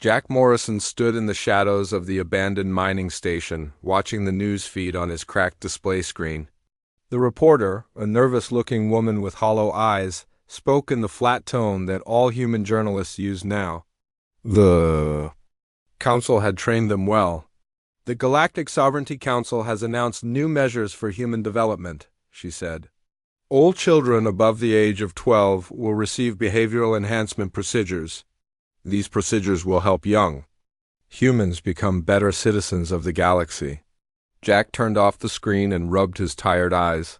Jack Morrison stood in the shadows of the abandoned mining station, watching the news feed on his cracked display screen. The reporter, a nervous-looking woman with hollow eyes, spoke in the flat tone that all human journalists use now. The Council had trained them well. "The Galactic Sovereignty Council has announced new measures for human development," she said. "All children above the age of 12 will receive behavioral enhancement procedures. These procedures will help young humans become better citizens of the galaxy." Jack turned off the screen and rubbed his tired eyes.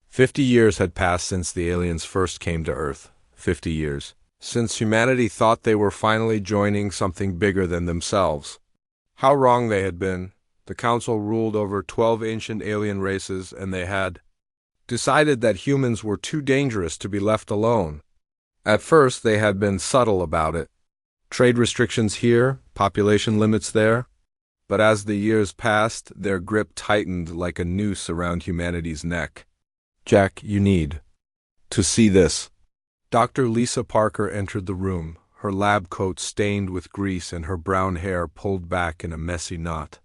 50 years had passed since the aliens first came to Earth. 50 years. Since humanity thought they were finally joining something bigger than themselves. How wrong they had been. The Council ruled over 12 ancient alien races, and they had decided that humans were too dangerous to be left alone. At first, they had been subtle about it. Trade restrictions here, population limits there. But as the years passed, their grip tightened like a noose around humanity's neck. "Jack, you need to see this." Dr. Lisa Parker entered the room, her lab coat stained with grease and her brown hair pulled back in a messy knot.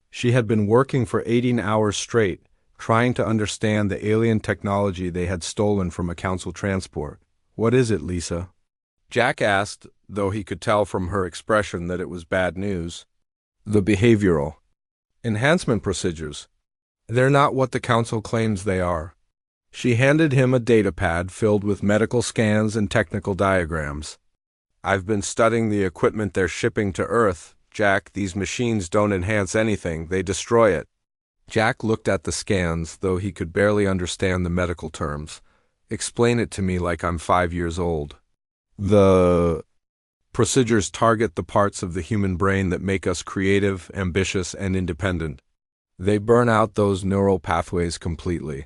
She had been working for 18 hours straight, trying to understand the alien technology they had stolen from a council transport. "What is it, Lisa?" Jack asked, though he could tell from her expression that it was bad news. "The behavioral enhancement procedures. They're not what the council claims they are." She handed him a datapad filled with medical scans and technical diagrams. "I've been studying the equipment they're shipping to Earth. Jack, these machines don't enhance anything, they destroy it." Jack looked at the scans, though he could barely understand the medical terms. "Explain it to me like I'm 5 years old." "The procedures target the parts of the human brain that make us creative, ambitious, and independent. They burn out those neural pathways completely.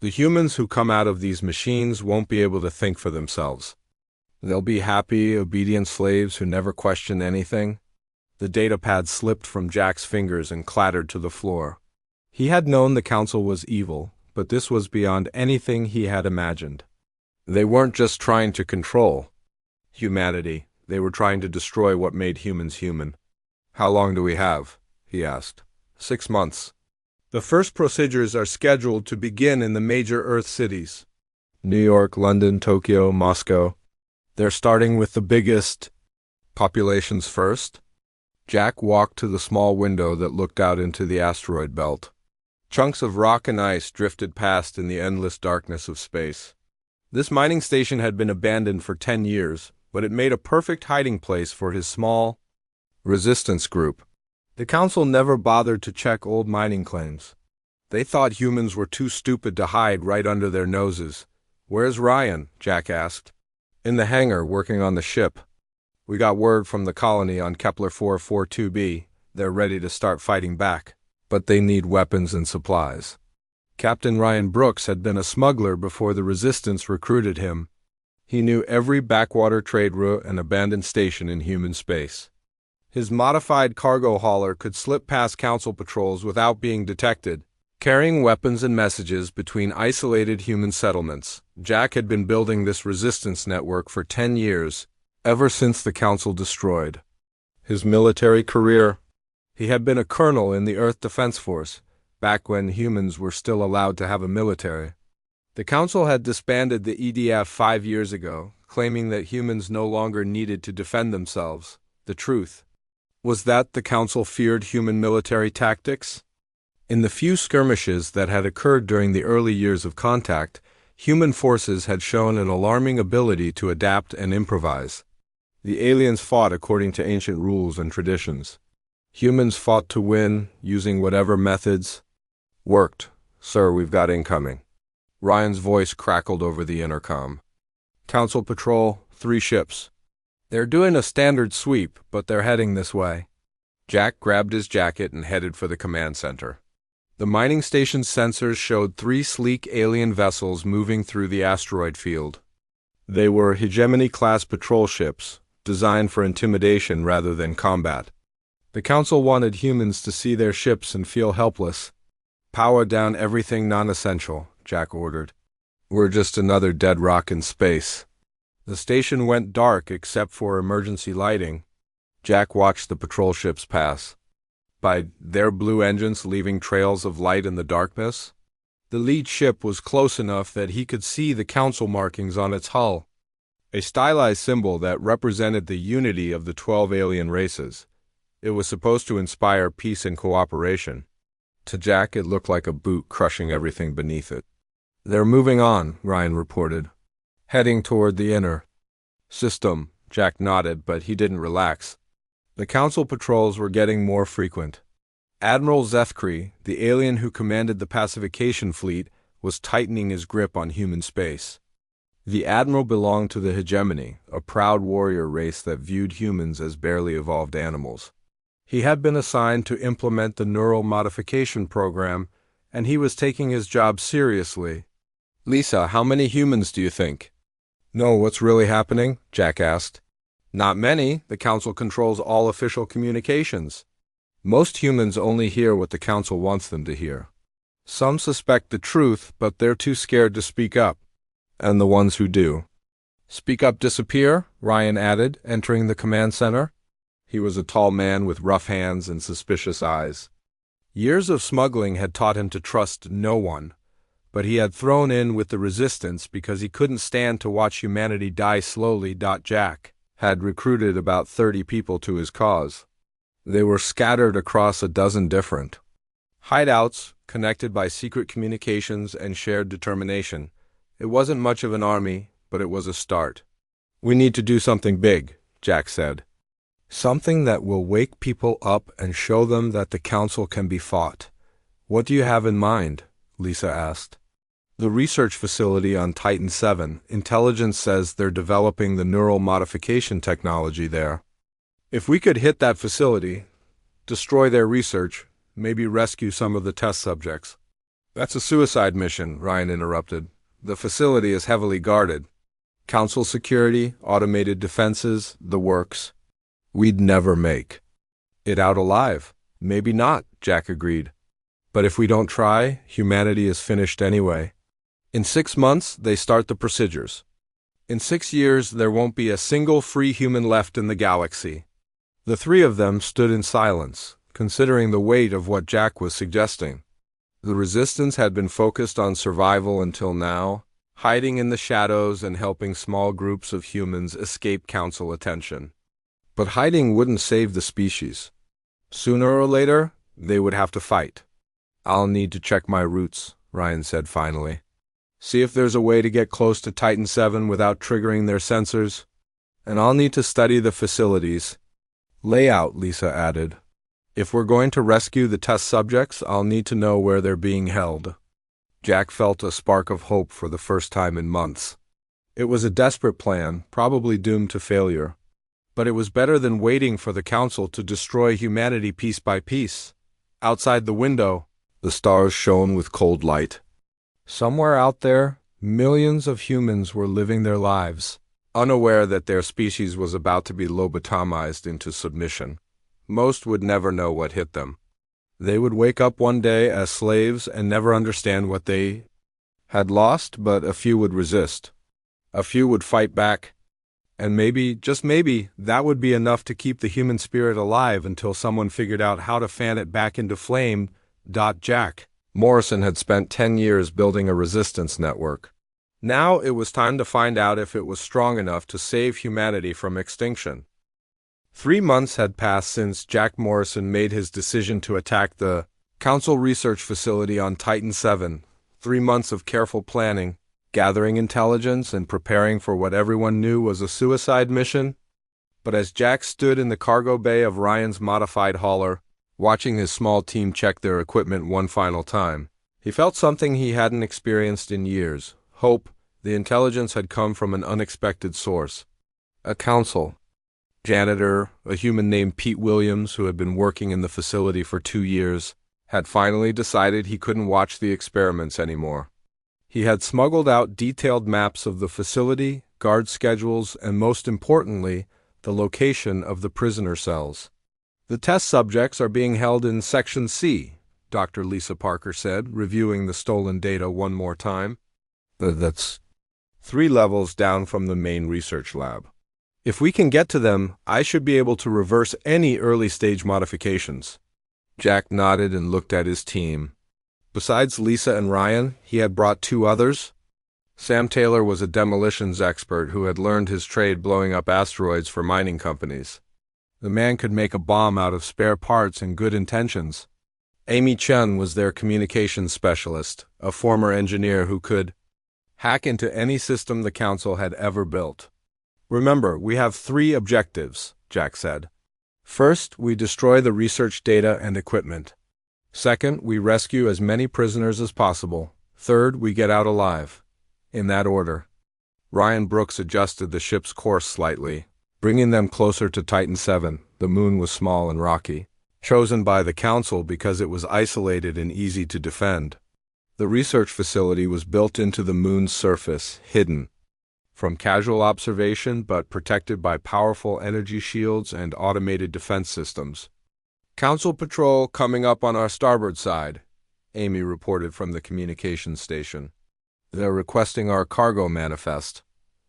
The humans who come out of these machines won't be able to think for themselves. They'll be happy, obedient slaves who never question anything." The datapad slipped from Jack's fingers and clattered to the floor. He had known the council was evil, but this was beyond anything he had imagined. They weren't just trying to control humanity. They were trying to destroy what made humans human. "How long do we have?" he asked. 6 months. "The first procedures are scheduled to begin in the major Earth cities. New York, London, Tokyo, Moscow. They're starting with the biggest populations first." Jack walked to the small window that looked out into the asteroid belt. Chunks of rock and ice drifted past in the endless darkness of space. This mining station had been abandoned for 10 years, but it made a perfect hiding place for his small resistance group. The council never bothered to check old mining claims. They thought humans were too stupid to hide right under their noses. "Where's Ryan?" Jack asked. "In the hangar, working on the ship. We got word from the colony on Kepler 442b. They're ready to start fighting back, but they need weapons and supplies." Captain Ryan Brooks had been a smuggler before the Resistance recruited him. He knew every backwater trade route and abandoned station in human space. His modified cargo hauler could slip past council patrols without being detected, carrying weapons and messages between isolated human settlements. Jack had been building this resistance network for 10 years, ever since the council destroyed his military career. He had been a colonel in the Earth Defense Force, back when humans were still allowed to have a military. The council had disbanded the EDF 5 years ago, claiming that humans no longer needed to defend themselves. The truth was that the council feared human military tactics. In the few skirmishes that had occurred during the early years of contact, human forces had shown an alarming ability to adapt and improvise. The aliens fought according to ancient rules and traditions. Humans fought to win, using whatever methods worked. "Sir, we've got incoming." Ryan's voice crackled over the intercom. "Council patrol, 3 ships. They're doing a standard sweep, but they're heading this way." Jack grabbed his jacket and headed for the command center. The mining station's sensors showed 3 sleek alien vessels moving through the asteroid field. They were Hegemony-class patrol ships, designed for intimidation rather than combat. The council wanted humans to see their ships and feel helpless. "Power down everything non-essential," Jack ordered. "We're just another dead rock in space." The station went dark except for emergency lighting. Jack watched the patrol ships pass by, their blue engines leaving trails of light in the darkness. The lead ship was close enough that he could see the council markings on its hull, a stylized symbol that represented the unity of the 12 alien races. It was supposed to inspire peace and cooperation. To Jack, it looked like a boot crushing everything beneath it. "They're moving on," Ryan reported, "heading toward the inner system." Jack nodded, but he didn't relax. The council patrols were getting more frequent. Admiral Zethkri, the alien who commanded the pacification fleet, was tightening his grip on human space. The admiral belonged to the hegemony, a proud warrior race that viewed humans as barely evolved animals. He had been assigned to implement the neural modification program, and he was taking his job seriously. "Lisa, how many humans do you think know what's really happening?" Jack asked. "Not many. The council controls all official communications. Most humans only hear what the council wants them to hear. Some suspect the truth, but they're too scared to speak up. And the ones who do speak up disappear," Ryan added, entering the command center. He was a tall man with rough hands and suspicious eyes. Years of smuggling had taught him to trust no one, but he had thrown in with the resistance because he couldn't stand to watch humanity die slowly. Jack had recruited about 30 people to his cause. They were scattered across a dozen different hideouts, connected by secret communications and shared determination. It wasn't much of an army, but it was a start. "We need to do something big," Jack said. "Something that will wake people up and show them that the council can be fought." "What do you have in mind?" Lisa asked. "The research facility on Titan 7. Intelligence says they're developing the neural modification technology there. If we could hit that facility, destroy their research, maybe rescue some of the test subjects." "That's a suicide mission," Ryan interrupted. "The facility is heavily guarded. Council security, automated defenses, the works. We'd never make it out alive." "Maybe not," Jack agreed. "But if we don't try, humanity is finished anyway. In 6 months, they start the procedures. In 6 years, there won't be a single free human left in the galaxy." The three of them stood in silence, considering the weight of what Jack was suggesting. The resistance had been focused on survival until now, hiding in the shadows and helping small groups of humans escape council attention. But hiding wouldn't save the species. Sooner or later, they would have to fight. "I'll need to check my routes," Ryan said finally. "See if there's a way to get close to Titan 7 without triggering their sensors. And I'll need to study the facilities layout," Lisa added. "If we're going to rescue the test subjects, I'll need to know where they're being held." Jack felt a spark of hope for the first time in months. It was a desperate plan, probably doomed to failure. But it was better than waiting for the council to destroy humanity piece by piece. Outside the window, the stars shone with cold light. Somewhere out there, millions of humans were living their lives, unaware that their species was about to be lobotomized into submission. Most would never know what hit them. They would wake up one day as slaves and never understand what they had lost, but a few would resist. A few would fight back. And maybe, just maybe, that would be enough to keep the human spirit alive until someone figured out how to fan it back into flame. Jack Morrison had spent 10 years building a resistance network. Now it was time to find out if it was strong enough to save humanity from extinction. 3 months had passed since Jack Morrison made his decision to attack the Council research facility on Titan 7. 3 months of careful planning, gathering intelligence, and preparing for what everyone knew was a suicide mission. But as Jack stood in the cargo bay of Ryan's modified hauler, watching his small team check their equipment one final time, he felt something he hadn't experienced in years. Hope. The intelligence had come from an unexpected source. A council janitor, a human named Pete Williams, who had been working in the facility for 2 years, had finally decided he couldn't watch the experiments anymore. He had smuggled out detailed maps of the facility, guard schedules, and most importantly, the location of the prisoner cells. "The test subjects are being held in Section C," Dr. Lisa Parker said, reviewing the stolen data one more time. "That's 3 levels down from the main research lab." If we can get to them, I should be able to reverse any early-stage modifications. Jack nodded and looked at his team. Besides Lisa and Ryan, he had brought two others. Sam Taylor was a demolitions expert who had learned his trade blowing up asteroids for mining companies. The man could make a bomb out of spare parts and good intentions. Amy Chen was their communications specialist, a former engineer who could hack into any system the Council had ever built. Remember, we have 3 objectives, Jack said. First, we destroy the research data and equipment. Second, we rescue as many prisoners as possible. Third, we get out alive. In that order. Ryan Brooks adjusted the ship's course slightly, bringing them closer to Titan 7. The moon was small and rocky, chosen by the Council because it was isolated and easy to defend. The research facility was built into the moon's surface, hidden from casual observation but protected by powerful energy shields and automated defense systems. Council patrol coming up on our starboard side, Amy reported from the communications station. They're requesting our cargo manifest.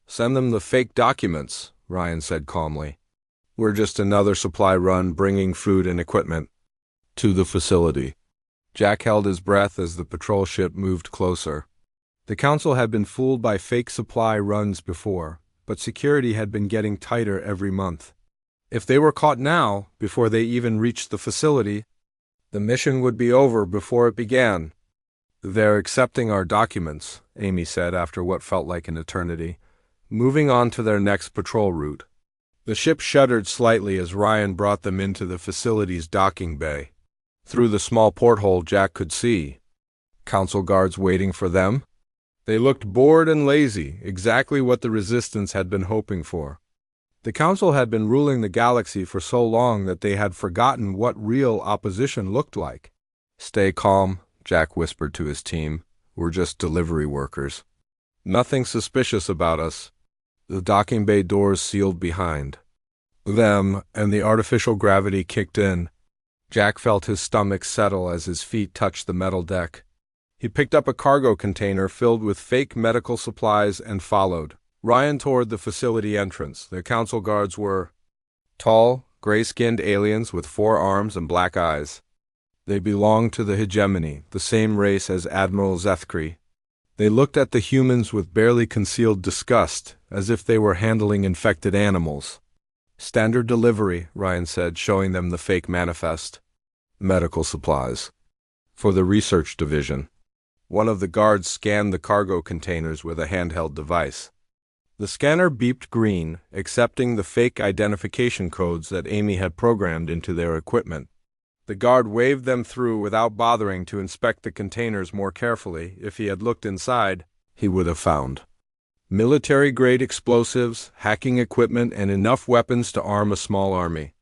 Send them the fake documents, Ryan said calmly. We're just another supply run bringing food and equipment to the facility. Jack held his breath as the patrol ship moved closer. The Council had been fooled by fake supply runs before, but security had been getting tighter every month. If they were caught now, before they even reached the facility, the mission would be over before it began. They're accepting our documents, Amy said after what felt like an eternity, moving on to their next patrol route. The ship shuddered slightly as Ryan brought them into the facility's docking bay. Through the small porthole Jack could see Council guards waiting for them. They looked bored and lazy, exactly what the Resistance had been hoping for. The Council had been ruling the galaxy for so long that they had forgotten what real opposition looked like. Stay calm, Jack whispered to his team. We're just delivery workers. Nothing suspicious about us. The docking bay doors sealed behind them, and the artificial gravity kicked in. Jack felt his stomach settle as his feet touched the metal deck. He picked up a cargo container filled with fake medical supplies and followed Ryan toward the facility entrance. The Council guards were tall, gray-skinned aliens with 4 arms and black eyes. They belonged to the hegemony, the same race as Admiral Zethkri. They looked at the humans with barely concealed disgust, as if they were handling infected animals. Standard delivery, Ryan said, showing them the fake manifest. Medical supplies. For the research division. One of the guards scanned the cargo containers with a handheld device. The scanner beeped green, accepting the fake identification codes that Amy had programmed into their equipment. The guard waved them through without bothering to inspect the containers more carefully. If he had looked inside, he would have found military-grade explosives, hacking equipment, and enough weapons to arm a small army.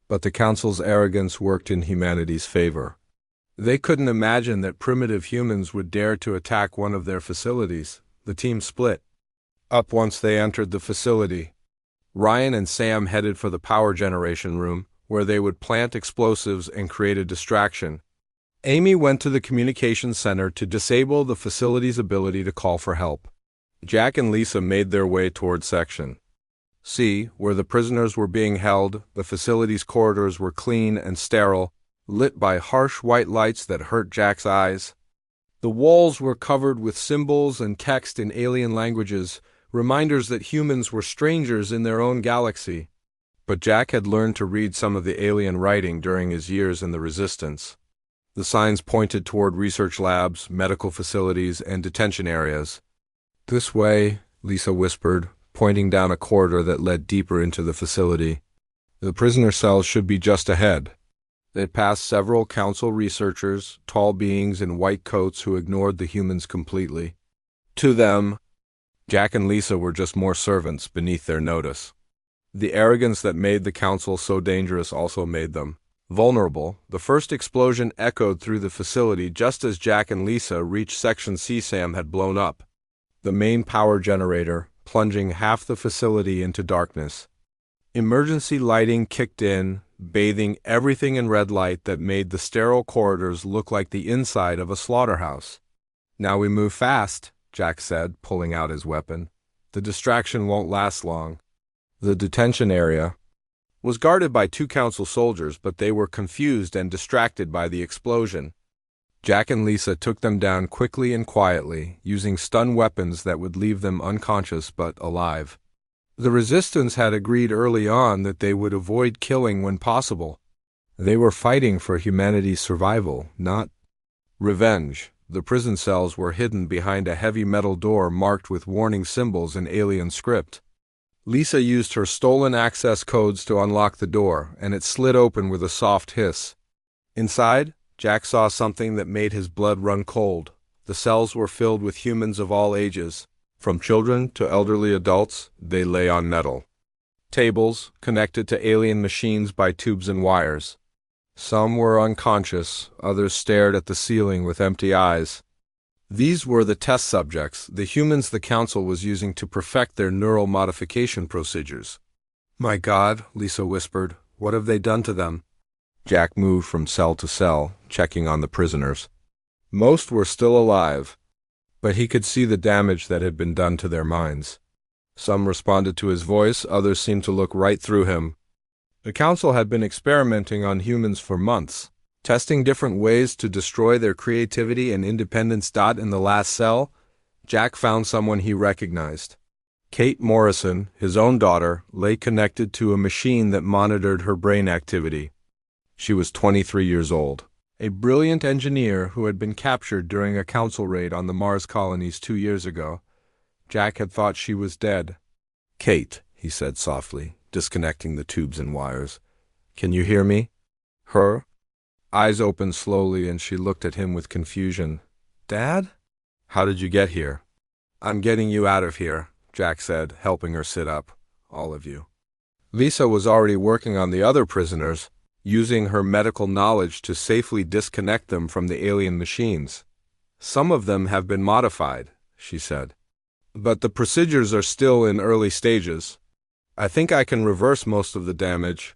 But the Council's arrogance worked in humanity's favor. They couldn't imagine that primitive humans would dare to attack one of their facilities. The team split up once they entered the facility. Ryan and Sam headed for the power generation room, where they would plant explosives and create a distraction. Amy went to the communications center to disable the facility's ability to call for help. Jack and Lisa made their way toward Section C, where the prisoners were being held. The facility's corridors were clean and sterile, lit by harsh white lights that hurt Jack's eyes. The walls were covered with symbols and text in alien languages, reminders that humans were strangers in their own galaxy. But Jack had learned to read some of the alien writing during his years in the Resistance. The signs pointed toward research labs, medical facilities, and detention areas. This way, Lisa whispered, pointing down a corridor that led deeper into the facility. The prisoner cells should be just ahead. They passed several Council researchers, tall beings in white coats who ignored the humans completely. To them, Jack and Lisa were just more servants beneath their notice. The arrogance that made the Council so dangerous also made them vulnerable. The first explosion echoed through the facility just as Jack and Lisa reached Section C. Sam had blown up the main power generator, plunging half the facility into darkness. Emergency lighting kicked in, bathing everything in red light that made the sterile corridors look like the inside of a slaughterhouse. Now we move fast, Jack said, pulling out his weapon. The distraction won't last long. The detention area was guarded by 2 council soldiers, but they were confused and distracted by the explosion. Jack and Lisa took them down quickly and quietly, using stun weapons that would leave them unconscious but alive. The resistance had agreed early on that they would avoid killing when possible. They were fighting for humanity's survival, not revenge. The prison cells were hidden behind a heavy metal door marked with warning symbols in alien script. Lisa used her stolen access codes to unlock the door, and it slid open with a soft hiss. Inside, Jack saw something that made his blood run cold. The cells were filled with humans of all ages. From children to elderly adults, they lay on metal tables, connected to alien machines by tubes and wires. Some were unconscious, others stared at the ceiling with empty eyes. These were the test subjects, the humans the council was using to perfect their neural modification procedures. "My God," Lisa whispered, "what have they done to them?" Jack moved from cell to cell, checking on the prisoners. Most were still alive, but he could see the damage that had been done to their minds. Some responded to his voice, others seemed to look right through him. The council had been experimenting on humans for months, testing different ways to destroy their creativity and independence. In the last cell, Jack found someone he recognized. Kate Morrison, his own daughter, lay connected to a machine that monitored her brain activity. She was 23 years old, a brilliant engineer who had been captured during a council raid on the Mars colonies 2 years ago. Jack had thought she was dead. "Kate," he said softly, disconnecting the tubes and wires. "Can you hear me?" Her eyes opened slowly and she looked at him with confusion. "Dad? How did you get here?" "I'm getting you out of here," Jack said, helping her sit up. "All of you." Lisa was already working on the other prisoners, using her medical knowledge to safely disconnect them from the alien machines. "Some of them have been modified," she said, "but the procedures are still in early stages. I think I can reverse most of the damage."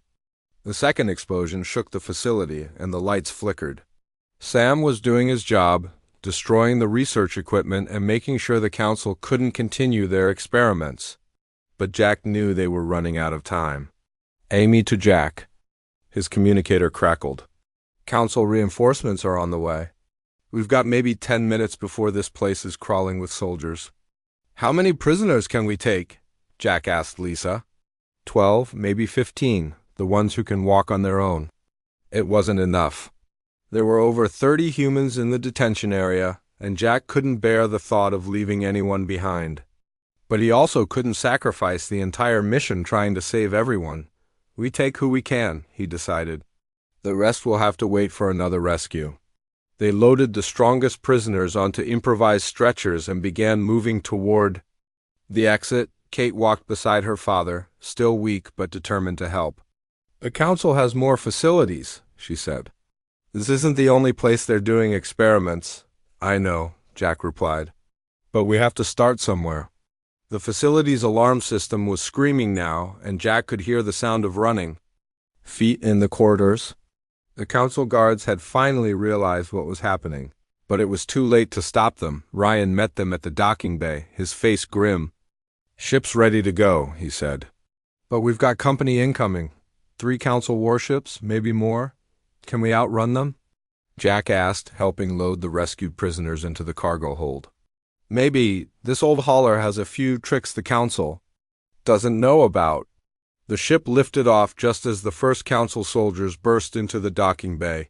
The second explosion shook the facility, and the lights flickered. Sam was doing his job, destroying the research equipment and making sure the council couldn't continue their experiments. But Jack knew they were running out of time. "Amy to Jack." His communicator crackled. "Council reinforcements are on the way. We've got maybe 10 minutes before this place is crawling with soldiers." "How many prisoners can we take?" Jack asked Lisa. 12, maybe 15, the ones who can walk on their own. It wasn't enough. There were over 30 humans in the detention area, and Jack couldn't bear the thought of leaving anyone behind. But he also couldn't sacrifice the entire mission trying to save everyone. "We take who we can," he decided. "The rest will have to wait for another rescue." They loaded the strongest prisoners onto improvised stretchers and began moving toward the exit. Kate walked beside her father, still weak but determined to help. "The council has more facilities," she said. "This isn't the only place they're doing experiments." "I know," Jack replied. "But we have to start somewhere." The facility's alarm system was screaming now, and Jack could hear the sound of running feet in the corridors. The council guards had finally realized what was happening, but it was too late to stop them. Ryan met them at the docking bay, his face grim. "Ship's ready to go," he said. "But we've got company incoming. 3 council warships, maybe more. Can we outrun them?" Jack asked, helping load the rescued prisoners into the cargo hold. "Maybe. This old hauler has a few tricks the council doesn't know about." The ship lifted off just as the first council soldiers burst into the docking bay.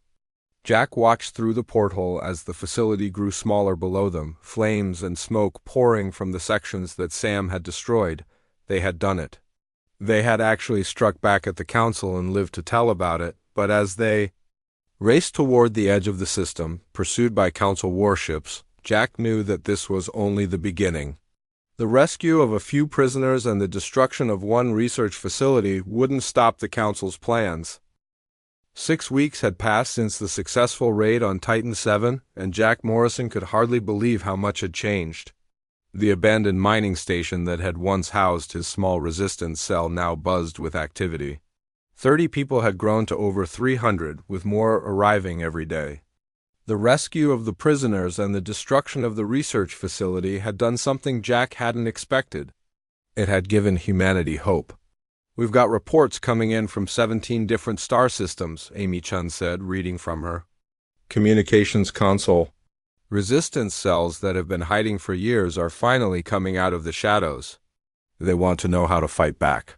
Jack watched through the porthole as the facility grew smaller below them, flames and smoke pouring from the sections that Sam had destroyed. They had done it. They had actually struck back at the council and lived to tell about it, but as they raced toward the edge of the system, pursued by council warships, Jack knew that this was only the beginning. The rescue of a few prisoners and the destruction of one research facility wouldn't stop the council's plans. 6 weeks had passed since the successful raid on Titan 7, and Jack Morrison could hardly believe how much had changed. The abandoned mining station that had once housed his small resistance cell now buzzed with activity. 30 people had grown to over 300, with more arriving every day. The rescue of the prisoners and the destruction of the research facility had done something Jack hadn't expected. It had given humanity hope. We've got reports coming in from 17 different star systems, Amy Chun said, reading from her communications console. Resistance cells that have been hiding for years are finally coming out of the shadows. They want to know how to fight back.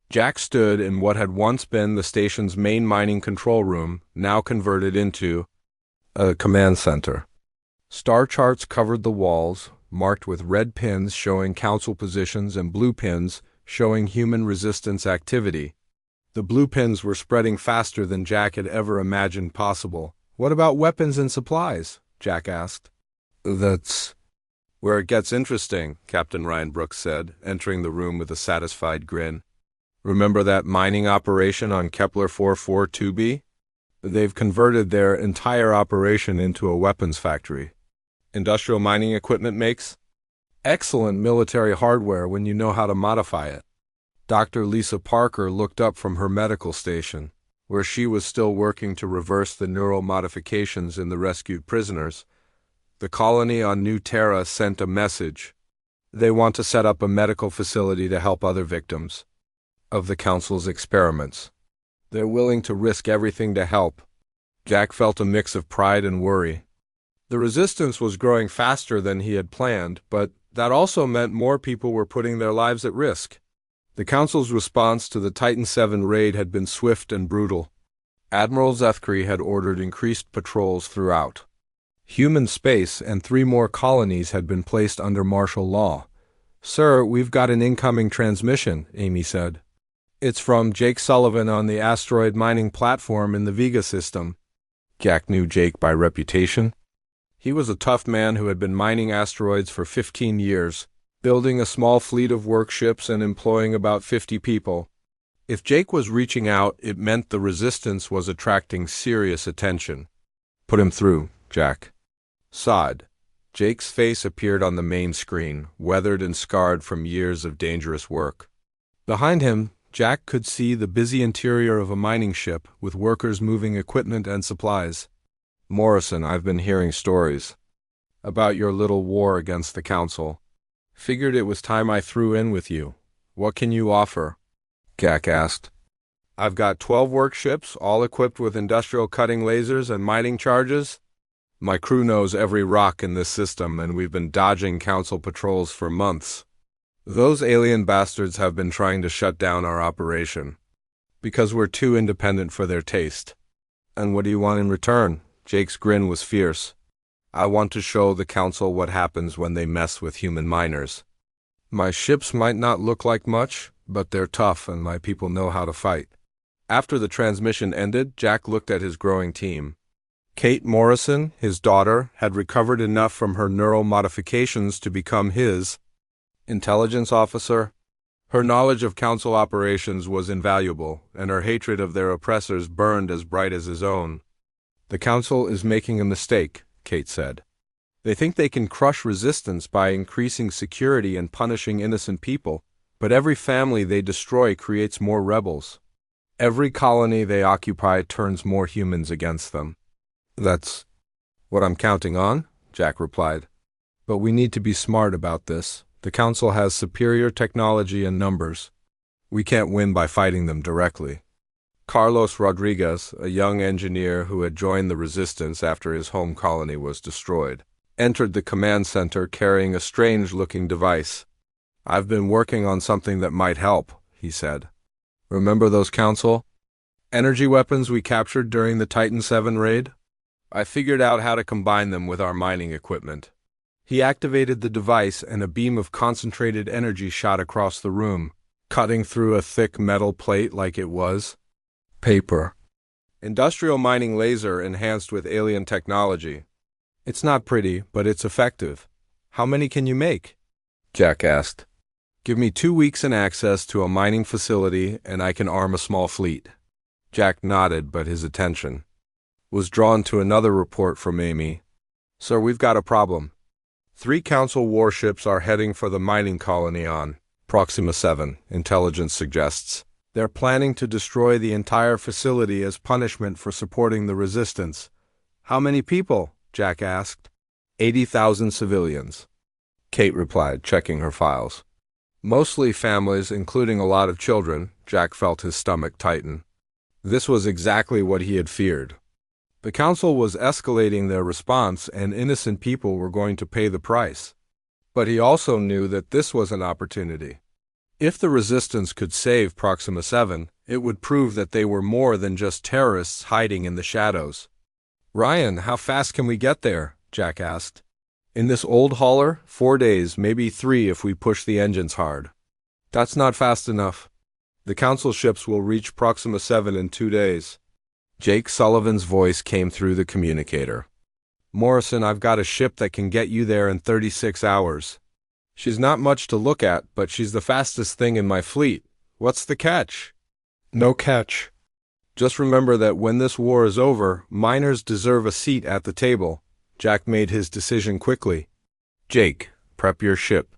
Jack stood in what had once been the station's main mining control room, now converted into a command center. Star charts covered the walls, marked with red pins showing council positions and blue pins showing human resistance activity. The blue pins were spreading faster than Jack had ever imagined possible. What about weapons and supplies? Jack asked. That's where it gets interesting, Captain Ryan Brooks said, entering the room with a satisfied grin. Remember that mining operation on Kepler 442b? They've converted their entire operation into a weapons factory. Industrial mining equipment makes excellent military hardware when you know how to modify it. Dr. Lisa Parker looked up from her medical station, where she was still working to reverse the neural modifications in the rescued prisoners. The colony on New Terra sent a message. They want to set up a medical facility to help other victims of the Council's experiments. They're willing to risk everything to help. Jack felt a mix of pride and worry. The resistance was growing faster than he had planned, but that also meant more people were putting their lives at risk. The Council's response to the Titan VII raid had been swift and brutal. Admiral Zethkri had ordered increased patrols throughout human space, and 3 more colonies had been placed under martial law. Sir, we've got an incoming transmission, Amy said. It's from Jake Sullivan on the asteroid mining platform in the Vega system. Jack knew Jake by reputation. He was a tough man who had been mining asteroids for 15 years, building a small fleet of workships and employing about 50 people. If Jake was reaching out, it meant the resistance was attracting serious attention. Put him through, Jack. Sod. Jake's face appeared on the main screen, weathered and scarred from years of dangerous work. Behind him, Jack could see the busy interior of a mining ship, with workers moving equipment and supplies. Morrison, I've been hearing stories about your little war against the Council. Figured it was time I threw in with you. What can you offer? Jack asked. I've got 12 workships, all equipped with industrial cutting lasers and mining charges. My crew knows every rock in this system, and we've been dodging Council patrols for months. Those alien bastards have been trying to shut down our operation, because we're too independent for their taste. And what do you want in return? Jake's grin was fierce. I want to show the Council what happens when they mess with human miners. My ships might not look like much, but they're tough and my people know how to fight. After the transmission ended, Jack looked at his growing team. Kate Morrison, his daughter, had recovered enough from her neural modifications to become his intelligence officer. Her knowledge of Council operations was invaluable, and her hatred of their oppressors burned as bright as his own. The Council is making a mistake, Kate said. They think they can crush resistance by increasing security and punishing innocent people, but every family they destroy creates more rebels. Every colony they occupy turns more humans against them. That's what I'm counting on, Jack replied. But we need to be smart about this. The Council has superior technology and numbers. We can't win by fighting them directly. Carlos Rodriguez, a young engineer who had joined the resistance after his home colony was destroyed, entered the command center carrying a strange-looking device. I've been working on something that might help, he said. Remember those Council energy weapons we captured during the Titan VII raid? I figured out how to combine them with our mining equipment. He activated the device and a beam of concentrated energy shot across the room, cutting through a thick metal plate like it was paper. Industrial mining laser enhanced with alien technology. It's not pretty, but it's effective. How many can you make? Jack asked. Give me 2 weeks and access to a mining facility, and I can arm a small fleet. Jack nodded, but his attention was drawn to another report from Amy. Sir, we've got a problem. 3 Council warships are heading for the mining colony on Proxima 7, intelligence suggests. They're planning to destroy the entire facility as punishment for supporting the resistance. How many people? Jack asked. 80,000 civilians. Kate replied, checking her files. Mostly families, including a lot of children. Jack felt his stomach tighten. This was exactly what he had feared. The council was escalating their response, and innocent people were going to pay the price. But he also knew that this was an opportunity. If the resistance could save Proxima 7, it would prove that they were more than just terrorists hiding in the shadows. "Ryan, how fast can we get there?" Jack asked. "In this old hauler, 4 days, maybe 3 if we push the engines hard." "That's not fast enough. The council ships will reach Proxima 7 in 2 days. Jake Sullivan's voice came through the communicator. "Morrison, I've got a ship that can get you there in 36 hours. She's not much to look at, but she's the fastest thing in my fleet. What's the catch?" "No catch. Just remember that when this war is over, miners deserve a seat at the table." Jack made his decision quickly. "Jake, prep your ship.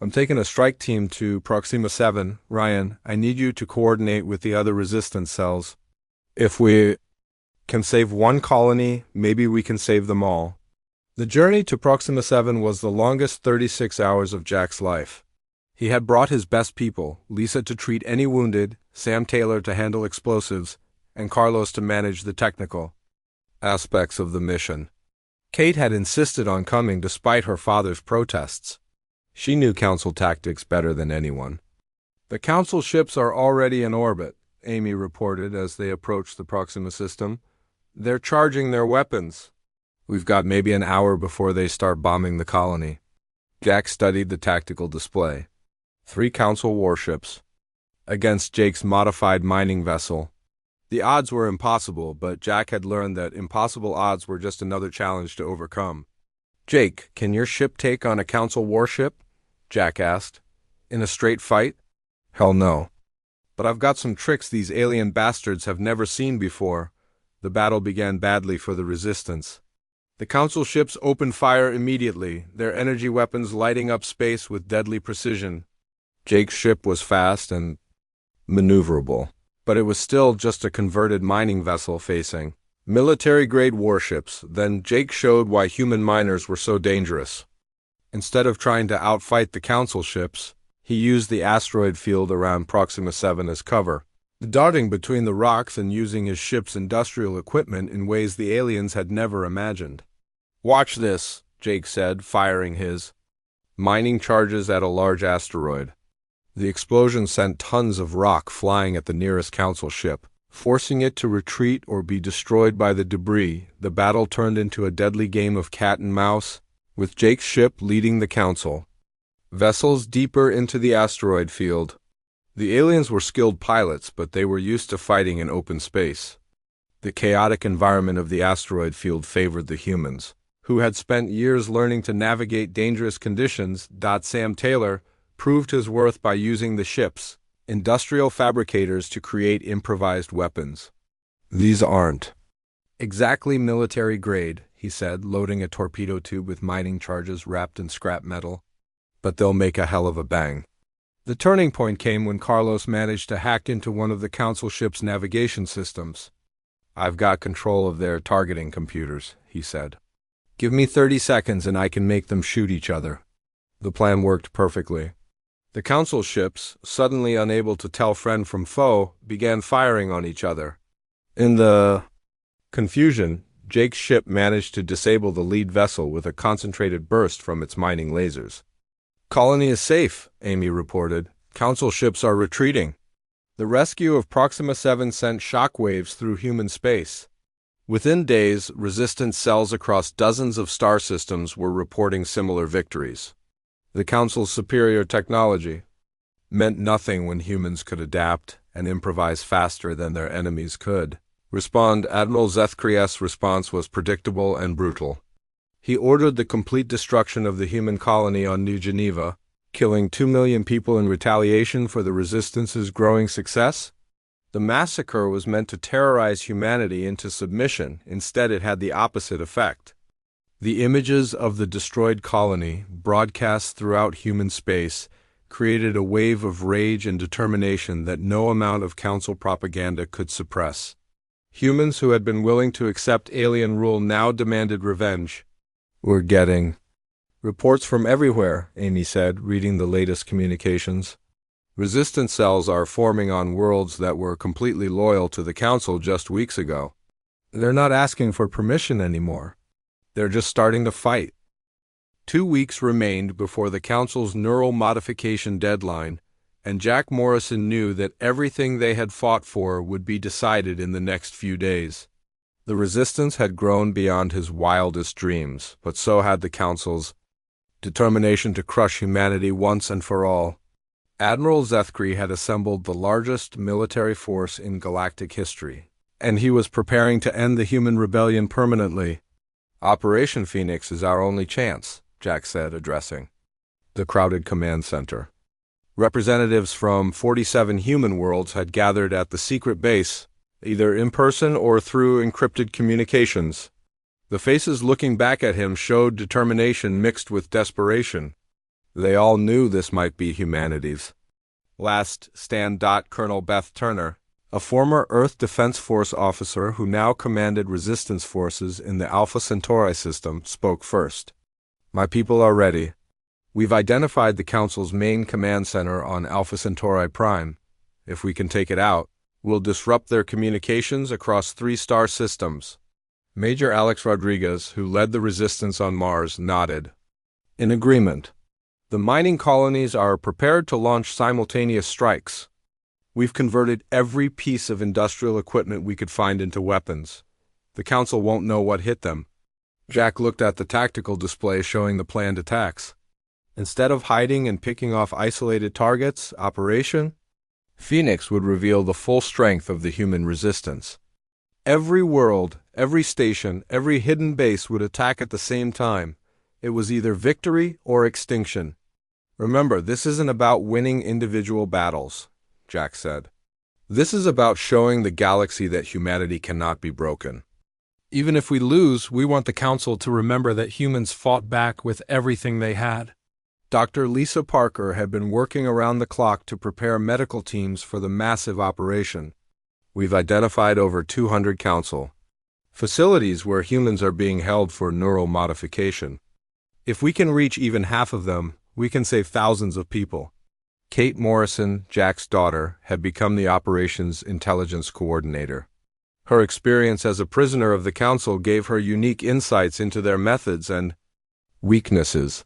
I'm taking a strike team to Proxima 7. Ryan, I need you to coordinate with the other resistance cells. If we can save one colony, maybe we can save them all." The journey to Proxima 7 was the longest 36 hours of Jack's life. He had brought his best people, Lisa to treat any wounded, Sam Taylor to handle explosives, and Carlos to manage the technical aspects of the mission. Kate had insisted on coming despite her father's protests. She knew council tactics better than anyone. "The council ships are already in orbit," Amy reported as they approached the Proxima system. "They're charging their weapons. We've got maybe an hour before they start bombing the colony." Jack studied the tactical display. 3 council warships against Jake's modified mining vessel. The odds were impossible, but Jack had learned that impossible odds were just another challenge to overcome. "Jake, can your ship take on a council warship?" Jack asked. "In a straight fight?" "Hell no. But I've got some tricks these alien bastards have never seen before." The battle began badly for the resistance. The council ships opened fire immediately, their energy weapons lighting up space with deadly precision. Jake's ship was fast and maneuverable, but it was still just a converted mining vessel facing military-grade warships. Then Jake showed why human miners were so dangerous. Instead of trying to outfight the council ships, he used the asteroid field around Proxima 7 as cover, darting between the rocks and using his ship's industrial equipment in ways the aliens had never imagined. "Watch this," Jake said, firing his mining charges at a large asteroid. The explosion sent tons of rock flying at the nearest council ship, forcing it to retreat or be destroyed by the debris. The battle turned into a deadly game of cat and mouse, with Jake's ship leading the council vessels deeper into the asteroid field. The aliens were skilled pilots, but they were used to fighting in open space. The chaotic environment of the asteroid field favored the humans, who had spent years learning to navigate dangerous conditions. Sam Taylor proved his worth by using the ship's industrial fabricators to create improvised weapons. "These aren't exactly military grade," he said, loading a torpedo tube with mining charges wrapped in scrap metal. "But they'll make a hell of a bang." The turning point came when Carlos managed to hack into one of the council ship's navigation systems. "I've got control of their targeting computers," he said. "Give me 30 seconds and I can make them shoot each other." The plan worked perfectly. The council ships, suddenly unable to tell friend from foe, began firing on each other. In the confusion, Jake's ship managed to disable the lead vessel with a concentrated burst from its mining lasers. "Colony is safe," Amy reported. "Council ships are retreating." The rescue of Proxima 7 sent shockwaves through human space. Within days, resistance cells across dozens of star systems were reporting similar victories. The Council's superior technology meant nothing when humans could adapt and improvise faster than their enemies could respond. Admiral Zethkries's response was predictable and brutal. He ordered the complete destruction of the human colony on New Geneva, killing 2 million people in retaliation for the Resistance's growing success. The massacre was meant to terrorize humanity into submission. Instead, it had the opposite effect. The images of the destroyed colony, broadcast throughout human space, created a wave of rage and determination that no amount of council propaganda could suppress. Humans who had been willing to accept alien rule now demanded revenge. "We're getting reports from everywhere," Amy said, reading the latest communications. Resistance cells are forming on worlds that were completely loyal to the Council just weeks ago. They're not asking for permission anymore. They're just starting to fight. 2 weeks remained before the Council's neural modification deadline, and Jack Morrison knew that everything they had fought for would be decided in the next few days. The resistance had grown beyond his wildest dreams, but so had the Council's determination to crush humanity once and for all. Admiral Zethkri had assembled the largest military force in galactic history, and he was preparing to end the human rebellion permanently. "Operation Phoenix is our only chance," Jack said, addressing the crowded command center. Representatives from 47 human worlds had gathered at the secret base, either in person or through encrypted communications. The faces looking back at him showed determination mixed with desperation. They all knew this might be humanity's last stand. Colonel Beth Turner, a former Earth Defense Force officer who now commanded resistance forces in the Alpha Centauri system, spoke first. "My people are ready. We've identified the Council's main command center on Alpha Centauri Prime. If we can take it out, we'll disrupt their communications across 3 star systems." Major Alex Rodriguez, who led the resistance on Mars, nodded in agreement. "The mining colonies are prepared to launch simultaneous strikes. We've converted every piece of industrial equipment we could find into weapons. The Council won't know what hit them." Jack looked at the tactical display showing the planned attacks. Instead of hiding and picking off isolated targets, Operation Phoenix would reveal the full strength of the human resistance. Every world, every station, every hidden base would attack at the same time. It was either victory or extinction. "Remember, this isn't about winning individual battles," Jack said. "This is about showing the galaxy that humanity cannot be broken. Even if we lose, we want the Council to remember that humans fought back with everything they had." Dr. Lisa Parker had been working around the clock to prepare medical teams for the massive operation. "We've identified over 200 Council facilities where humans are being held for neural modification. If we can reach even half of them, we can save thousands of people." Kate Morrison, Jack's daughter, had become the operations intelligence coordinator. Her experience as a prisoner of the Council gave her unique insights into their methods and weaknesses.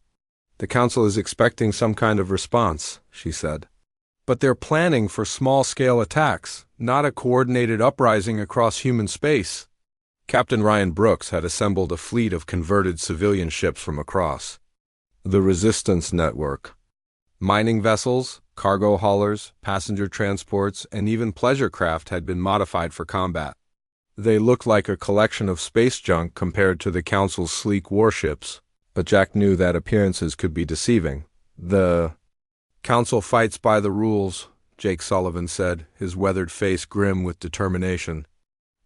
"The Council is expecting some kind of response," she said. "But they're planning for small-scale attacks, not a coordinated uprising across human space." Captain Ryan Brooks had assembled a fleet of converted civilian ships from across the Resistance Network. Mining vessels, cargo haulers, passenger transports, and even pleasure craft had been modified for combat. They looked like a collection of space junk compared to the Council's sleek warships, but Jack knew that appearances could be deceiving. "The Council fights by the rules," Jake Sullivan said, his weathered face grim with determination.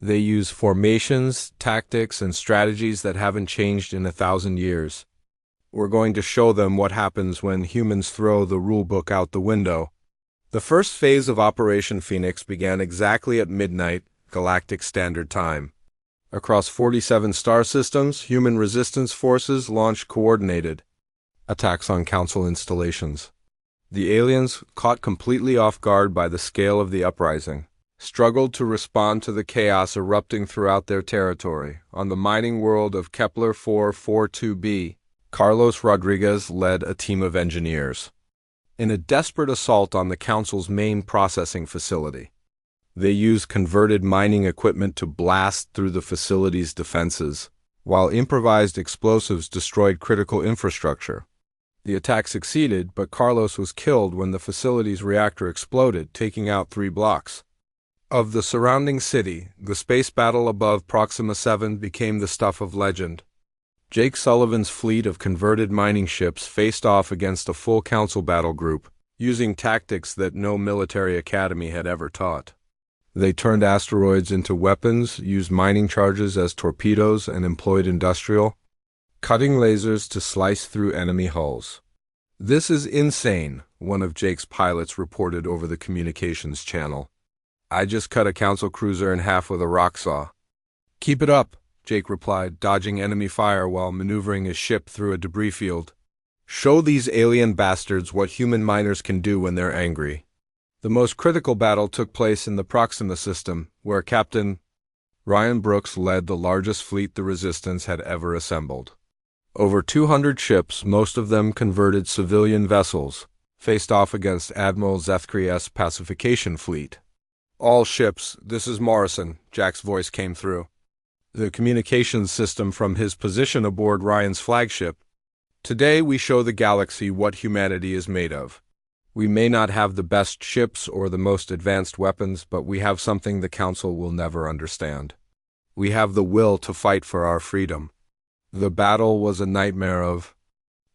"They use formations, tactics, and strategies that haven't changed in 1,000 years. We're going to show them what happens when humans throw the rulebook out the window." The first phase of Operation Phoenix began exactly at midnight, Galactic Standard Time. Across 47 star systems, human resistance forces launched coordinated attacks on Council installations. The aliens, caught completely off guard by the scale of the uprising, struggled to respond to the chaos erupting throughout their territory. On the mining world of Kepler 442b, Carlos Rodriguez led a team of engineers in a desperate assault on the Council's main processing facility. They used converted mining equipment to blast through the facility's defenses, while improvised explosives destroyed critical infrastructure. The attack succeeded, but Carlos was killed when the facility's reactor exploded, taking out 3 blocks of the surrounding city. The space battle above Proxima 7 became the stuff of legend. Jake Sullivan's fleet of converted mining ships faced off against a full Council battle group, using tactics that no military academy had ever taught. They turned asteroids into weapons, used mining charges as torpedoes, and employed industrial cutting lasers to slice through enemy hulls. "This is insane," one of Jake's pilots reported over the communications channel. "I just cut a Council cruiser in half with a rock saw." "Keep it up," Jake replied, dodging enemy fire while maneuvering his ship through a debris field. "Show these alien bastards what human miners can do when they're angry." The most critical battle took place in the Proxima system, where Captain Ryan Brooks led the largest fleet the Resistance had ever assembled. Over 200 ships, most of them converted civilian vessels, faced off against Admiral Zethkri's pacification fleet. "All ships, this is Morrison," Jack's voice came through the communications system from his position aboard Ryan's flagship. "Today we show the galaxy what humanity is made of. We may not have the best ships or the most advanced weapons, but we have something the Council will never understand. We have the will to fight for our freedom." The battle was a nightmare of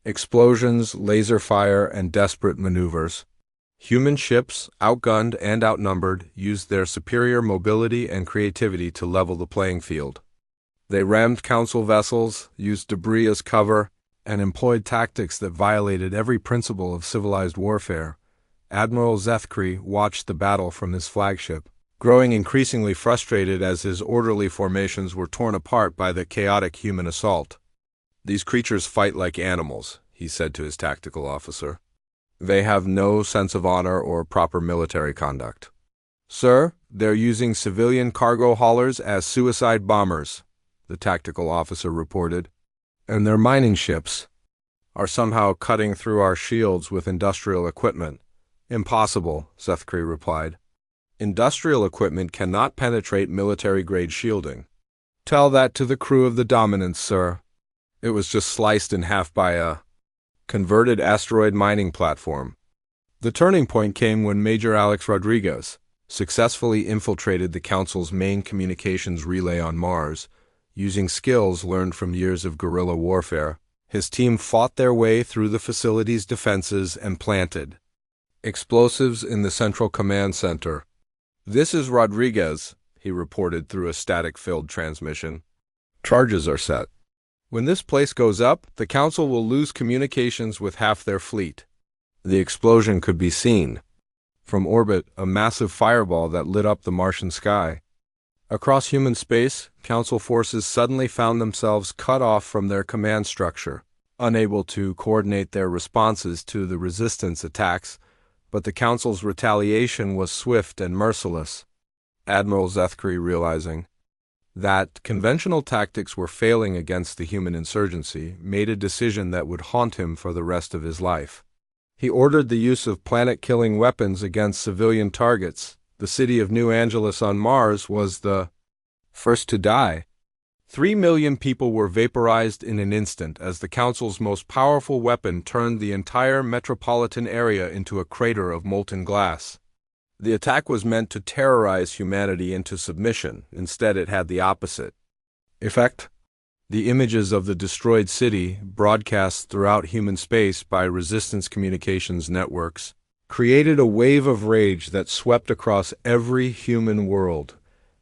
explosions, laser fire, and desperate maneuvers. Human ships, outgunned and outnumbered, used their superior mobility and creativity to level the playing field. They rammed Council vessels, used debris as cover, and employed tactics that violated every principle of civilized warfare. Admiral Zethkri watched the battle from his flagship, growing increasingly frustrated as his orderly formations were torn apart by the chaotic human assault. "These creatures fight like animals," he said to his tactical officer. "They have no sense of honor or proper military conduct." "Sir, they're using civilian cargo haulers as suicide bombers," the tactical officer reported. "And their mining ships are somehow cutting through our shields with industrial equipment." "Impossible," Zethkri replied. "Industrial equipment cannot penetrate military-grade shielding." "Tell that to the crew of the Dominance, sir. It was just sliced in half by a converted asteroid mining platform." The turning point came when Major Alex Rodriguez successfully infiltrated the Council's main communications relay on Mars. Using skills learned from years of guerrilla warfare, his team fought their way through the facility's defenses and planted explosives in the Central Command Center. "This is Rodriguez," he reported through a static-filled transmission. "Charges are set. When this place goes up, the Council will lose communications with half their fleet." The explosion could be seen from orbit, a massive fireball that lit up the Martian sky. Across human space, Council forces suddenly found themselves cut off from their command structure, unable to coordinate their responses to the Resistance attacks, but the Council's retaliation was swift and merciless. Admiral Zethkri, realizing that conventional tactics were failing against the human insurgency, made a decision that would haunt him for the rest of his life. He ordered the use of planet-killing weapons against civilian targets. The city of New Angeles on Mars was the first to die. 3 million people were vaporized in an instant as the Council's most powerful weapon turned the entire metropolitan area into a crater of molten glass. The attack was meant to terrorize humanity into submission. Instead, it had the opposite effect. The images of the destroyed city, broadcast throughout human space by Resistance communications networks, created a wave of rage that swept across every human world.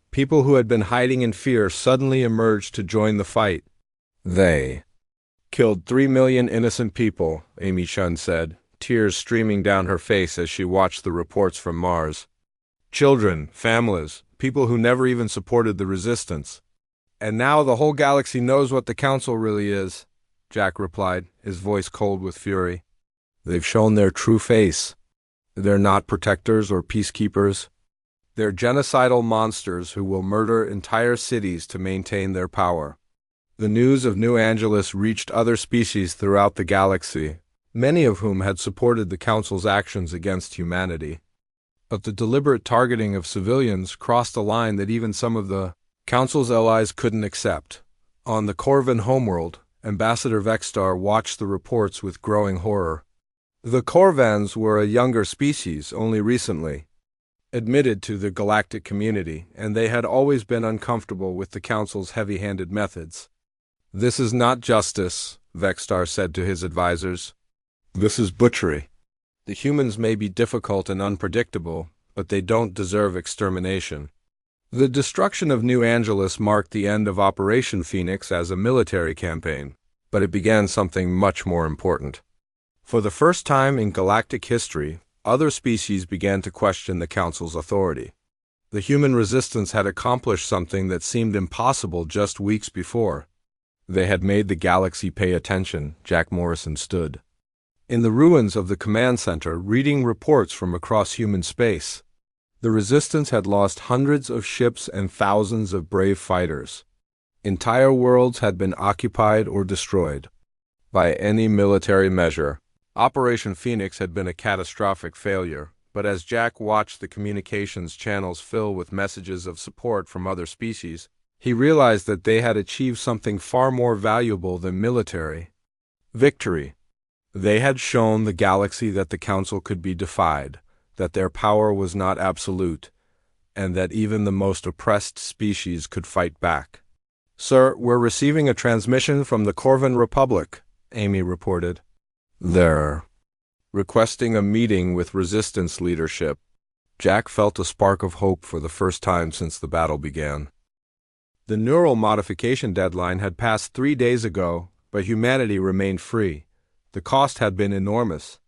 People who had been hiding in fear suddenly emerged to join the fight. "They killed 3 million innocent people," Amy Chun said, tears streaming down her face as she watched the reports from Mars. "Children, families, people who never even supported the Resistance. And now the whole galaxy knows what the Council really is," Jack replied, his voice cold with fury. "They've shown their true face. They're not protectors or peacekeepers. They're genocidal monsters who will murder entire cities to maintain their power." The news of New Angeles reached other species throughout the galaxy, many of whom had supported the Council's actions against humanity. But the deliberate targeting of civilians crossed a line that even some of the Council's allies couldn't accept. On the Corvan homeworld, Ambassador Vexstar watched the reports with growing horror. The Corvans were a younger species, only recently admitted to the galactic community, and they had always been uncomfortable with the Council's heavy-handed methods. "This is not justice," Vexstar said to his advisors. "This is butchery. The humans may be difficult and unpredictable, but they don't deserve extermination." The destruction of New Angeles marked the end of Operation Phoenix as a military campaign, but it began something much more important. For the first time in galactic history, other species began to question the Council's authority. The human resistance had accomplished something that seemed impossible just weeks before. They had made the galaxy pay attention. Jack Morrison stood in the ruins of the command center, reading reports from across human space. The Resistance had lost hundreds of ships and thousands of brave fighters. Entire worlds had been occupied or destroyed. By any military measure, Operation Phoenix had been a catastrophic failure, but as Jack watched the communications channels fill with messages of support from other species, he realized that they had achieved something far more valuable than military victory. They had shown the galaxy that the Council could be defied, that their power was not absolute, and that even the most oppressed species could fight back. "Sir, we're receiving a transmission from the Corvan Republic," Amy reported. "They're requesting a meeting with Resistance leadership." Jack felt a spark of hope for the first time since the battle began. The neural modification deadline had passed 3 days ago, but humanity remained free. The cost had been enormous.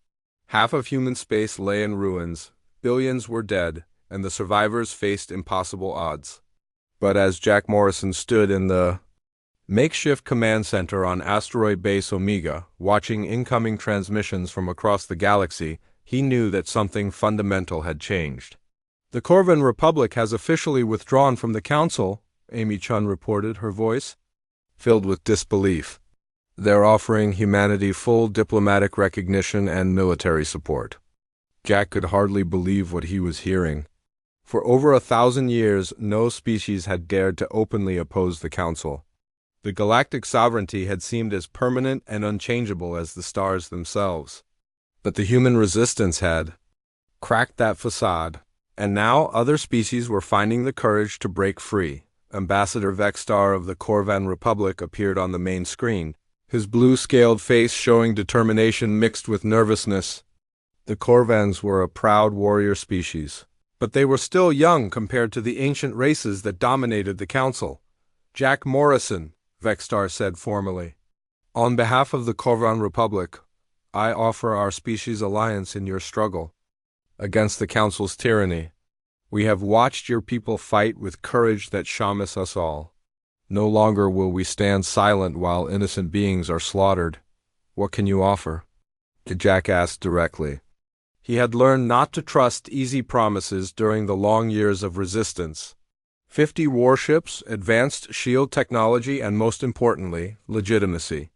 Half of human space lay in ruins, billions were dead, and the survivors faced impossible odds. But as Jack Morrison stood in the makeshift command center on asteroid base Omega, watching incoming transmissions from across the galaxy, he knew that something fundamental had changed. "The Corvan Republic has officially withdrawn from the Council," Amy Chun reported, her voice filled with disbelief. "They're offering humanity full diplomatic recognition and military support." Jack could hardly believe what he was hearing. For over 1,000 years, no species had dared to openly oppose the Council. The galactic sovereignty had seemed as permanent and unchangeable as the stars themselves. But the human resistance had cracked that facade, and now other species were finding the courage to break free. Ambassador Vexstar of the Corvan Republic appeared on the main screen, his blue-scaled face showing determination mixed with nervousness. The Corvans were a proud warrior species, but they were still young compared to the ancient races that dominated the Council. "Jack Morrison," Vexstar said formally, "on behalf of the Corvan Republic, I offer our species alliance in your struggle against the Council's tyranny. We have watched your people fight with courage that shames us all. No longer will we stand silent while innocent beings are slaughtered. What can you offer?" Jack asked directly. He had learned not to trust easy promises during the long years of resistance. 50 warships, advanced shield technology, and most importantly, legitimacy.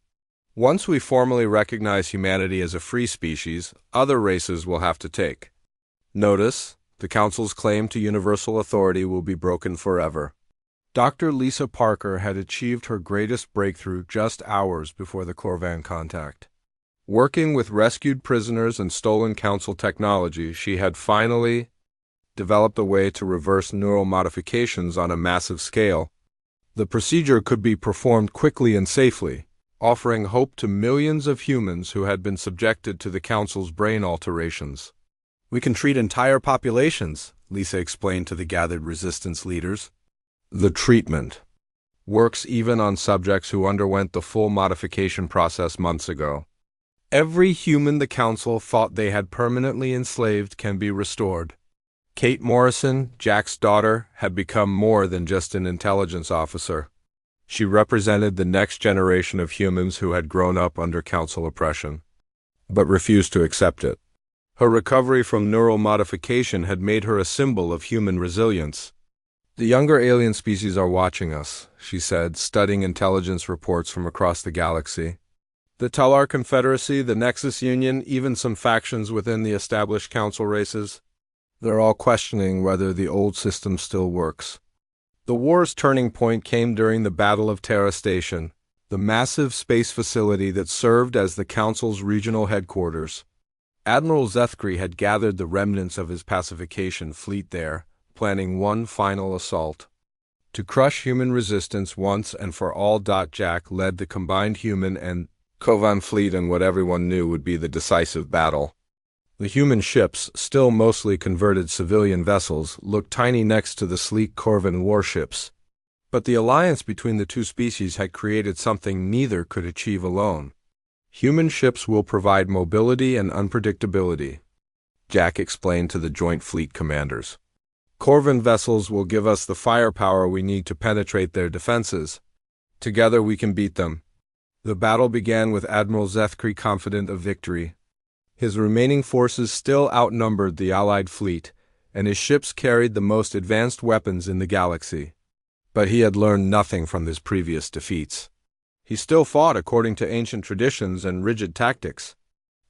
Once we formally recognize humanity as a free species, other races will have to take notice. The Council's claim to universal authority will be broken forever. Dr. Lisa Parker had achieved her greatest breakthrough just hours before the Corvan contact. Working with rescued prisoners and stolen Council technology, she had finally developed a way to reverse neural modifications on a massive scale. The procedure could be performed quickly and safely, offering hope to millions of humans who had been subjected to the Council's brain alterations. "We can treat entire populations," Lisa explained to the gathered resistance leaders. The treatment works even on subjects who underwent the full modification process months ago. Every human the Council thought they had permanently enslaved can be restored. Kate Morrison, Jack's daughter, had become more than just an intelligence officer. She represented the next generation of humans who had grown up under Council oppression, but refused to accept it. Her recovery from neural modification had made her a symbol of human resilience. "The younger alien species are watching us," she said, studying intelligence reports from across the galaxy. "The Talar Confederacy, the Nexus Union, even some factions within the established Council races. They're all questioning whether the old system still works." The war's turning point came during the Battle of Terra Station, the massive space facility that served as the Council's regional headquarters. Admiral Zethkri had gathered the remnants of his pacification fleet there, planning one final assault to crush human resistance once and for all. Jack led the combined human and Kovan fleet in what everyone knew would be the decisive battle. The human ships, still mostly converted civilian vessels, looked tiny next to the sleek Corvan warships. But the alliance between the two species had created something neither could achieve alone. "Human ships will provide mobility and unpredictability," Jack explained to the Joint Fleet commanders. "Corvan vessels will give us the firepower we need to penetrate their defenses. Together we can beat them." The battle began with Admiral Zethkri confident of victory. His remaining forces still outnumbered the Allied fleet, and his ships carried the most advanced weapons in the galaxy. But he had learned nothing from his previous defeats. He still fought according to ancient traditions and rigid tactics.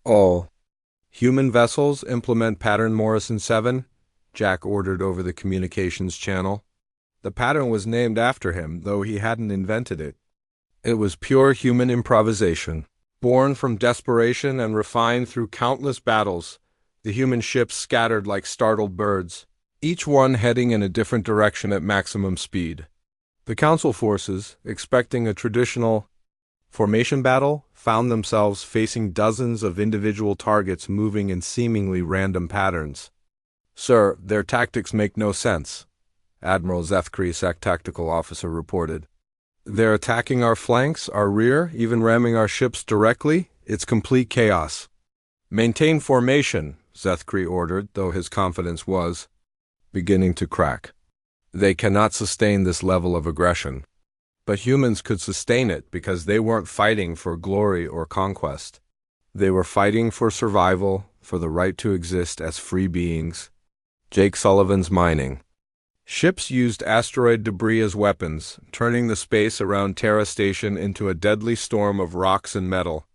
All human vessels implement pattern Morrison 7, Jack ordered over the communications channel. The pattern was named after him, though he hadn't invented it. It was pure human improvisation. Born from desperation and refined through countless battles, the human ships scattered like startled birds, each one heading in a different direction at maximum speed. The Council forces, expecting a traditional formation battle, found themselves facing dozens of individual targets moving in seemingly random patterns. "Sir, their tactics make no sense," Admiral Zethkri, tactical officer, reported. "They're attacking our flanks, our rear, even ramming our ships directly. It's complete chaos." "Maintain formation," Zethkri ordered, though his confidence was beginning to crack. They cannot sustain this level of aggression. But humans could sustain it because they weren't fighting for glory or conquest. They were fighting for survival, for the right to exist as free beings. Jake Sullivan's mining. Ships used asteroid debris as weapons, turning the space around Terra Station into a deadly storm of rocks and metal.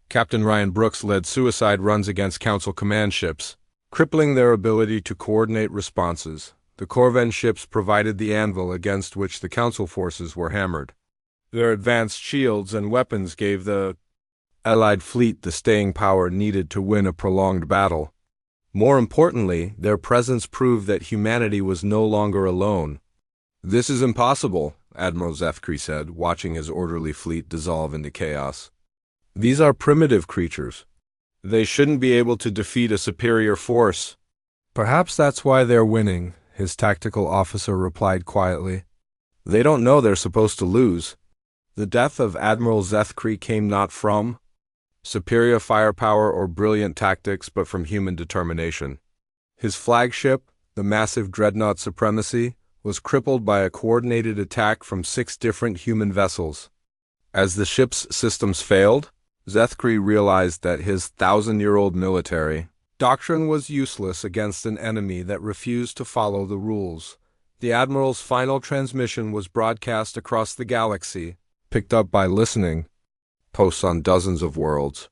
Captain Ryan Brooks led suicide runs against Council command ships, crippling their ability to coordinate responses. The Corven ships provided the anvil against which the Council forces were hammered. Their advanced shields and weapons gave the Allied fleet the staying power needed to win a prolonged battle. More importantly, their presence proved that humanity was no longer alone. "This is impossible," Admiral Zethkri said, watching his orderly fleet dissolve into chaos. "These are primitive creatures. They shouldn't be able to defeat a superior force." "Perhaps that's why they're winning," his tactical officer replied quietly. "They don't know they're supposed to lose." The death of Admiral Zethkri came not from superior firepower or brilliant tactics, but from human determination. His flagship, the massive dreadnought Supremacy, was crippled by a coordinated attack from 6 different human vessels. As the ship's systems failed, Zethkri realized that his 1,000-year-old military doctrine was useless against an enemy that refused to follow the rules. The Admiral's final transmission was broadcast across the galaxy, picked up by listening posts on dozens of worlds.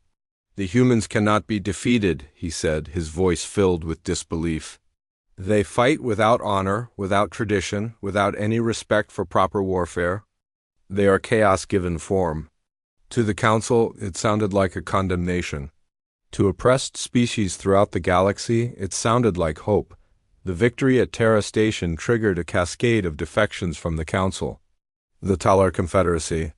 "The humans cannot be defeated," he said, his voice filled with disbelief. "They fight without honor, without tradition, without any respect for proper warfare. They are chaos given form." To the Council, it sounded like a condemnation. To oppressed species throughout the galaxy, it sounded like hope. The victory at Terra Station triggered a cascade of defections from the Council. The Talar Confederacy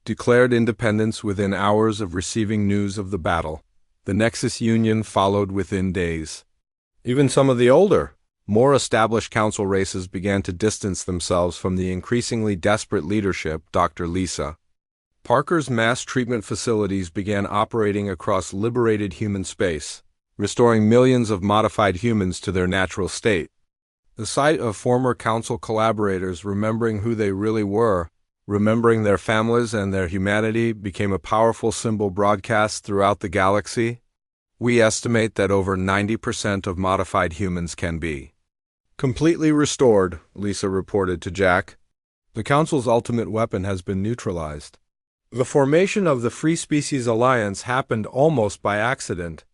declared independence within hours of receiving news of the battle. The Nexus Union followed within days. Even some of the older, more established Council races began to distance themselves from the increasingly desperate leadership, Dr. Lisa. Parker's mass treatment facilities began operating across liberated human space, restoring millions of modified humans to their natural state. The sight of former Council collaborators remembering who they really were, remembering their families and their humanity, became a powerful symbol broadcast throughout the galaxy. "We estimate that over 90% of modified humans can be completely restored," Lisa reported to Jack. "The Council's ultimate weapon has been neutralized." The formation of the Free Species Alliance happened almost by accident.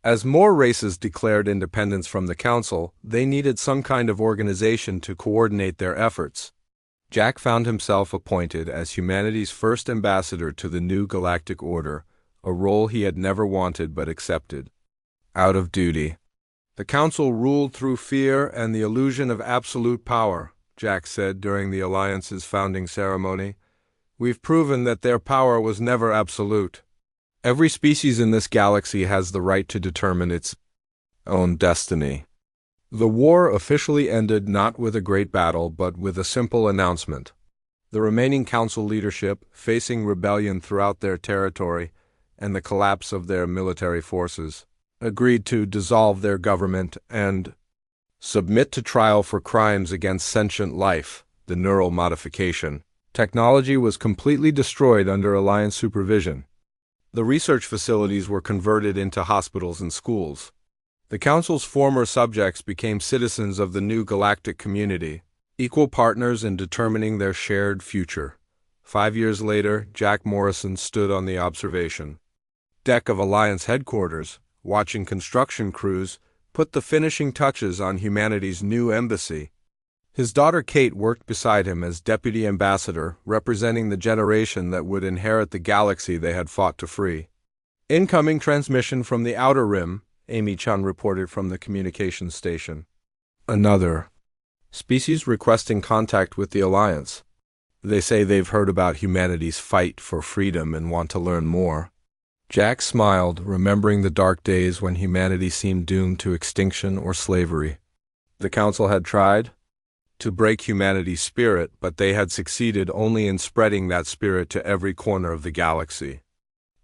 As more races declared independence from the Council, they needed some kind of organization to coordinate their efforts. Jack found himself appointed as humanity's first ambassador to the new galactic order, a role he had never wanted but accepted. Out of duty. "The Council ruled through fear and the illusion of absolute power," Jack said during the Alliance's founding ceremony. "We've proven that their power was never absolute. Every species in this galaxy has the right to determine its own destiny." The war officially ended not with a great battle, but with a simple announcement. The remaining Council leadership, facing rebellion throughout their territory and the collapse of their military forces, agreed to dissolve their government and submit to trial for crimes against sentient life, the neural modification. Technology was completely destroyed under Alliance supervision. The research facilities were converted into hospitals and schools. The Council's former subjects became citizens of the new galactic community, equal partners in determining their shared future. 5 years later, Jack Morrison stood on the observation deck of Alliance headquarters, watching construction crews put the finishing touches on humanity's new embassy. His daughter Kate worked beside him as deputy ambassador, representing the generation that would inherit the galaxy they had fought to free. Incoming transmission from the Outer Rim, Amy Chun reported from the communications station. Another species requesting contact with the Alliance. They say they've heard about humanity's fight for freedom and want to learn more. Jack smiled, remembering the dark days when humanity seemed doomed to extinction or slavery. The Council had tried to break humanity's spirit, but they had succeeded only in spreading that spirit to every corner of the galaxy.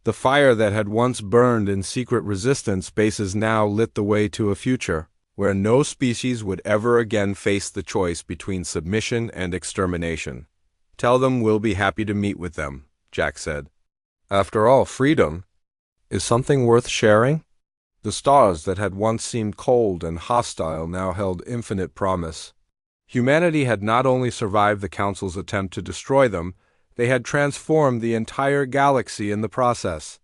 The fire that had once burned in secret resistance bases now lit the way to a future where no species would ever again face the choice between submission and extermination. Tell them we'll be happy to meet with them, Jack said. After all, freedom is something worth sharing? The stars that had once seemed cold and hostile now held infinite promise. Humanity had not only survived the Council's attempt to destroy them, they had transformed the entire galaxy in the process.